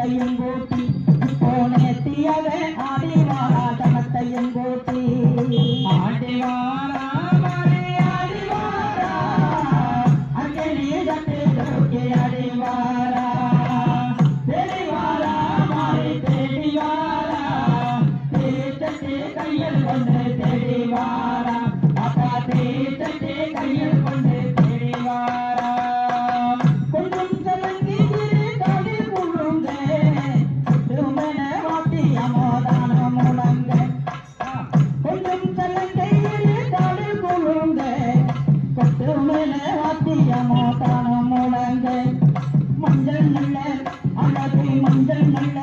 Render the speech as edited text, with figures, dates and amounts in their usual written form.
தனத்தையும் கூட்டி போனேத்தியக ஆடிவாரா தனத்தையும் கூட்டி ஆடிவாரா ஆடிவாரா அங்கே நீதத்து தூக்கி அடிவாரா தேடிவாரா மாறி தேடிவாரா தேச்சே கையில் கொண்டு தேடிவாரா அப்பா தேச்சே கையில் கொண்டு தேடிவாரா கொஞ்சம் செலங்கி காலில் முழுங்க திருமண வாத்தியமோதான முழங்க கொஞ்சம் செலங்கையில் காலில் முழுங்க திருமண வாத்தியமோதான முழங்க மஞ்சள் நல்ல அழகு மஞ்சள் நல்ல